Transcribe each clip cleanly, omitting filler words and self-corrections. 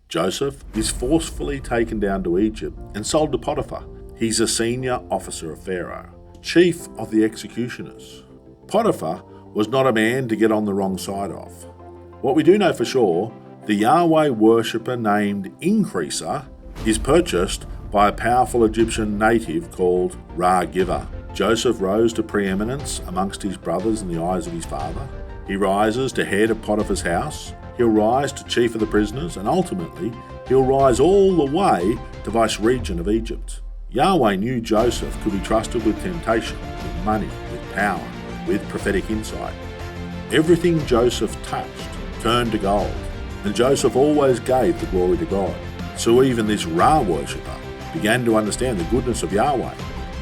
Joseph is forcefully taken down to Egypt and sold to Potiphar. He's a senior officer of Pharaoh, chief of the executioners. Potiphar was not a man to get on the wrong side of. What we do know for sure, the Yahweh worshipper named Increaser is purchased by a powerful Egyptian native called Ra-Giver. Joseph rose to preeminence amongst his brothers in the eyes of his father. He rises to head of Potiphar's house. He'll rise to chief of the prisoners, and ultimately he'll rise all the way to vice-regent of Egypt. Yahweh knew Joseph could be trusted with temptation, with money, with power, with prophetic insight. Everything Joseph touched turned to gold, and Joseph always gave the glory to God. So even this Ra worshipper began to understand the goodness of Yahweh.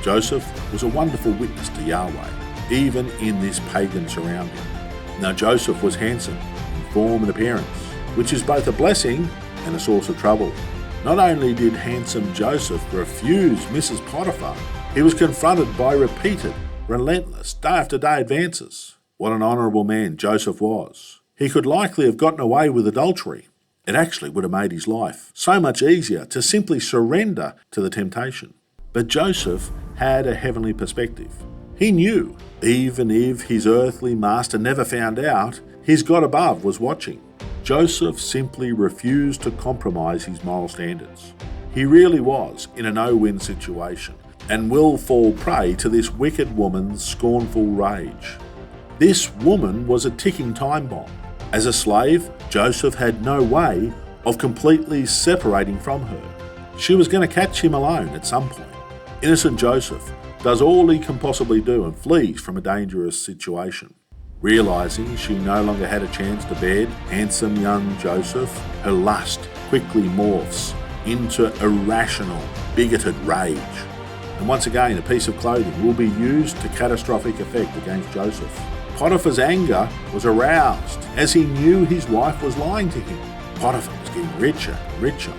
Joseph was a wonderful witness to Yahweh, even in this pagan surrounding. Now Joseph was handsome in form and appearance, which is both a blessing and a source of trouble. Not only did handsome Joseph refuse Mrs. Potiphar, he was confronted by repeated, relentless, day after day advances. What an honourable man Joseph was. He could likely have gotten away with adultery. It actually would have made his life so much easier to simply surrender to the temptation. But Joseph had a heavenly perspective. He knew, even if his earthly master never found out, his God above was watching. Joseph simply refused to compromise his moral standards. He really was in a no-win situation and will fall prey to this wicked woman's scornful rage. This woman was a ticking time bomb. As a slave, Joseph had no way of completely separating from her. She was going to catch him alone at some point. Innocent Joseph does all he can possibly do and flees from a dangerous situation. Realizing she no longer had a chance to bed handsome young Joseph, her lust quickly morphs into irrational, bigoted rage. And once again, a piece of clothing will be used to catastrophic effect against Joseph. Potiphar's anger was aroused as he knew his wife was lying to him. Potiphar was getting richer and richer.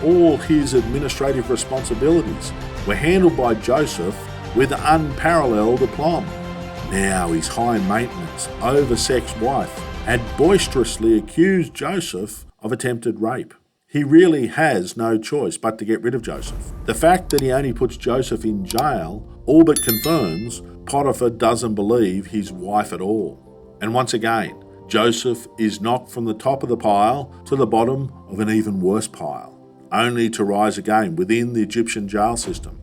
All his administrative responsibilities were handled by Joseph with unparalleled aplomb. Now his high-maintenance, oversexed wife had boisterously accused Joseph of attempted rape. He really has no choice but to get rid of Joseph. The fact that he only puts Joseph in jail all but confirms Potiphar doesn't believe his wife at all. And once again, Joseph is knocked from the top of the pile to the bottom of an even worse pile, only to rise again within the Egyptian jail system.